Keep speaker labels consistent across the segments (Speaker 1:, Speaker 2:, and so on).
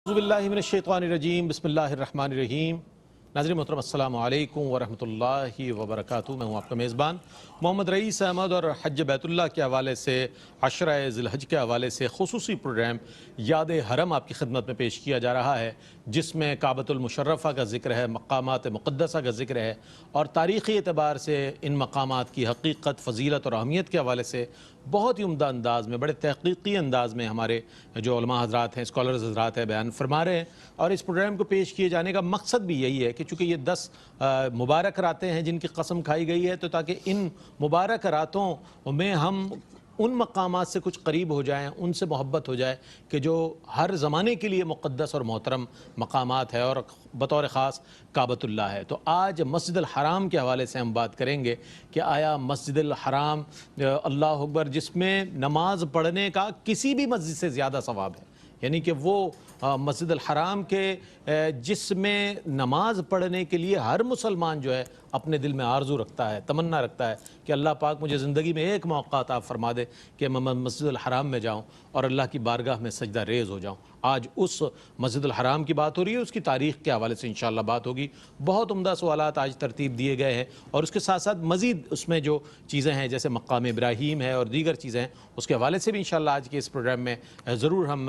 Speaker 1: बिस्मिल्लाहिर्रहमानिर्रहीम बिस्मिल्लाहिर्रहमानिर्रहीम। नाज़रीन मोहतरम अस्सलामु अलैकुम वरहमतुल्लाहि वबरकातुहू। मैं हूँ आपका मेज़बान मोहम्मद रईस अहमद और हज बैतुल्लाह के हवाले से अशरा ज़िलहज के हवाले से ख़ुसूसी प्रोग्राम याद हरम आपकी खिदमत में पेश किया जा रहा है, जिसमें काबतुल मुशर्रफ़ा का ज़िक्र है, मक़ामात मुक़द्दसा का ज़िक्र है और तारीख़ी एतबार से इन मक़ामात की हक़ीक़त, फ़ज़ीलत और अहमियत के हवाले से बहुत ही उम्दा अंदाज़ में, बड़े तहक़ीक़ी अंदाज़ में हमारे जो उलमा हज़रात हैं, स्कॉलर्स हज़रात हैं, बयान फरमा रहे हैं। और इस प्रोग्राम को पेश किए जाने का मकसद भी यही है कि चूँकि ये 10 मुबारक रातें हैं जिनकी कसम खाई गई है, तो ताकि इन मुबारक रातों में हम उन मकामात से कुछ करीब हो जाएं, उनसे मोहब्बत हो जाए कि जो हर ज़माने के लिए मुक़द्दस और मोहतरम मकामात है और बतौर ख़ास काबतुल्लाह है। तो आज मस्जिदुल हराम के हवाले से हम बात करेंगे कि आया मस्जिदुल हराम अल्लाह अकबर जिसमें नमाज़ पढ़ने का किसी भी मस्जिद से ज़्यादा सवाब है, यानी कि वो मस्जिदुल हराम के जिसमें नमाज़ पढ़ने के लिए हर मुसलमान जो है अपने दिल में आरज़ू रखता है, तमन्ना रखता है कि अल्लाह पाक मुझे ज़िंदगी में एक मौका अता फरमा दे कि मैं मस्जिदुल हराम में जाऊँ और अल्लाह की बारगाह में सजदा रेज़ हो जाऊँ। आज उस मस्जिदुल हराम की बात हो रही है, उसकी तारीख़ के हवाले से इंशाअल्लाह बात होगी। बहुत उम्दा सवालात आज तरतीब दिए गए हैं और उसके साथ साथ मज़ीद उसमें जो चीज़ें हैं जैसे मक़ाम इब्राहीम है और दीगर चीज़ें हैं, उसके हवाले से भी इंशाअल्लाह आज के इस प्रोग्राम में ज़रूर हम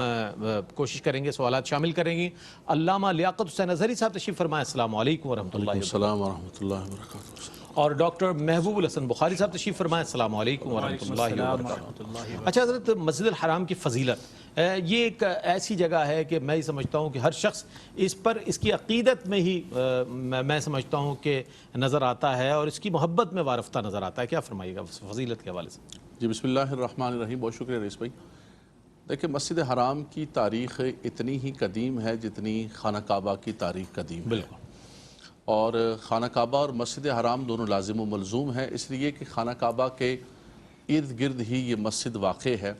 Speaker 1: कोशिश करेंगे, सवालात शामिल करेंगे। अल्लामा लियाक़त हुसैन अज़हरी साहब तशरीफ़ फरमाएं। अस्सलामु अलैकुम वरहमतुल्लाहि वबरकातुहू। और डॉक्टर महबूबुल हसन बुखारी साहब तशरीफ़ फरमाएं। अस्सलामु अलैकुम वरहमतुल्लाहि वबरकातुहू। अच्छा हज़रत, मस्जिदुल हराम की फ़जीलत ये एक ऐसी जगह है कि मैं समझता हूँ कि हर शख्स इस पर इसकी अक़ीदत में ही मैं समझता हूँ कि नज़र आता है और इसकी मोहब्बत में वारफ्ता नज़र आता है। क्या फरमाइएगा फ़जीलत के हवाले से?
Speaker 2: जी बिस्मिल्लाहिर्रहमानिर्रहीम। बहुत शुक्रिया रईस भाई। देखिए, मस्जिद हराम की तारीख़ इतनी ही कदीम है जितनी खाना काबा की तारीख़ कदीम है।
Speaker 1: बिल्कुल।
Speaker 2: और खाना काबा और मस्जिद हराम दोनों लाजिम व मलजूम है, इसलिए कि खाना काबा के इर्द गिर्द ही ये मस्जिद वाक़ है।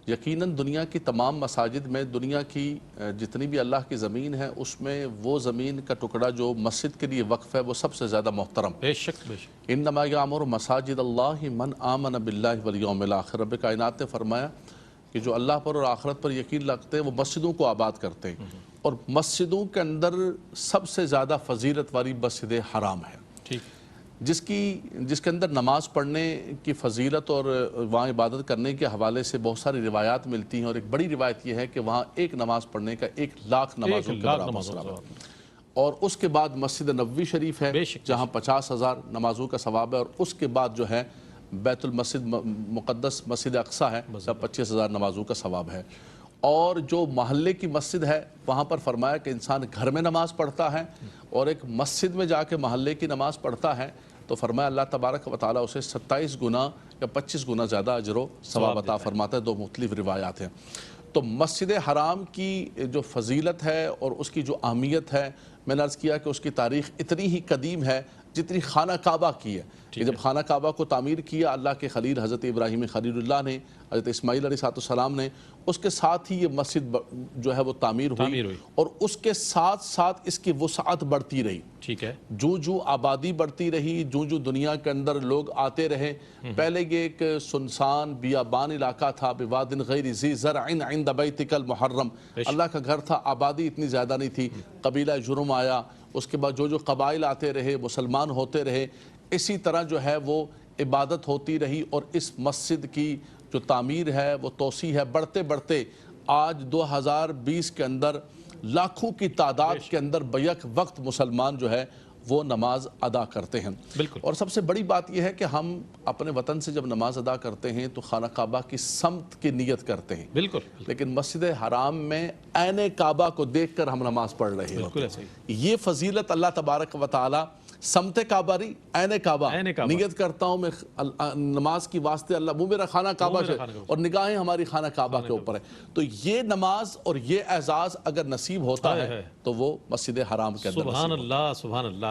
Speaker 2: यकीनन दुनिया की तमाम मसाजिद में, दुनिया की जितनी भी अल्लाह की ज़मीन है, उसमें वो ज़मीन का टुकड़ा जो मस्जिद के लिए वक्फ़ है वो सबसे ज़्यादा मोहतरम।
Speaker 1: बेशक बेशक।
Speaker 2: इन्नमा यामुरु मसाजिद अल्लाहि मन आमन बिल्लाहि वल यौमिल आखिर। रब कायनात ने फरमाया कि जो अल्लाह पर और आखिरत पर यकीन रखते हैं वो मस्जिदों को आबाद करते हैं, और मस्जिदों के अंदर सबसे ज़्यादा फ़जीलत वाली मस्जिद हराम है,
Speaker 1: ठीक,
Speaker 2: जिसके अंदर नमाज़ पढ़ने की फ़जीलत और वहाँ इबादत करने के हवाले से बहुत सारी रिवायात मिलती हैं। और एक बड़ी रिवायत यह है कि वहाँ एक नमाज़ पढ़ने का 1,00,000 नमाज़ों के बराबर सवाब है। और उसके बाद मस्जिद नबवी शरीफ है जहाँ 50,000 नमाज़ों का सवाब है, और उसके बाद जो है बैतुल मस्जिद मुक़द्दस मस्जिद अक़सा है, जब 25,000 नमाज़ों का सवाब है। और जो महल्ले की मस्जिद है वहाँ पर फरमाया कि इंसान घर में नमाज़ पढ़ता है और एक मस्जिद में जाके महल्ले की नमाज़ पढ़ता है, तो फरमाया अल्लाह तबारक व तआला उसे 27 गुना या 25 गुना ज़्यादा अजर व सवाब अता फरमाता है। दो मुख्तलिफ रिवायात हैं। तो मस्जिद हराम की जो फ़जीलत है और उसकी जो अहमियत है, मैंने अर्ज़ किया कि उसकी तारीख़ इतनी ही कदीम है जितनी खाना काबा की है। कि जब खाना काबा को तामीर किया अल्लाह के खलील हज़रत इब्राहीम खलीलुल्लाह ने, हज़रत इस्माईल अलैहिस्सलाम ने, उसके साथ ही ये मस्जिद जो है वो तामीर हुई और उसके साथ साथ इसकी वुसअत बढ़ती रही।
Speaker 1: ठीक है।
Speaker 2: जो जो आबादी बढ़ती रही, जो जो दुनिया के अंदर लोग आते रहे। पहले ये एक सुनसान बियाबान इलाका था, बिवादिन गैरि ज़ी ज़रअइन इंद बैतिकल मुहर्रम, अल्लाह का घर था, आबादी इतनी ज़्यादा नहीं थी। कबीला जुर्म आया, उसके बाद जो जो कबाइल आते रहे, मुसलमान होते रहे, इसी तरह जो है वो इबादत होती रही। और इस मस्जिद की जो तामीर है वो तोसी है, बढ़ते बढ़ते आज 2020 के अंदर लाखों की तादाद के अंदर बैक वक्त मुसलमान जो है वो नमाज अदा करते हैं।
Speaker 1: बिल्कुल।
Speaker 2: और सबसे बड़ी बात यह है कि हम अपने वतन से जब नमाज अदा करते हैं तो खाना काबा की समत की नियत करते हैं।
Speaker 1: बिल्कुल।
Speaker 2: लेकिन मस्जिद हराम में ऐने काबा को देख कर हम नमाज पढ़ रहे हैं।
Speaker 1: बिल्कुल ऐसे ही।
Speaker 2: ये फजीलत अल्लाह तबारक व तआला समते काबा रही, ऐने काबा, नियत करता हूँ मैं नमाज की वास्ते अल्लाह, वो मेरा खाना काबा है और निगाहें हमारी खाना काबा के ऊपर है। तो ये नमाज और ये एजाज़ अगर नसीब होता है तो वो मस्जिद हराम के अंदर।
Speaker 1: सुभान अल्लाह, सुभान अल्लाह।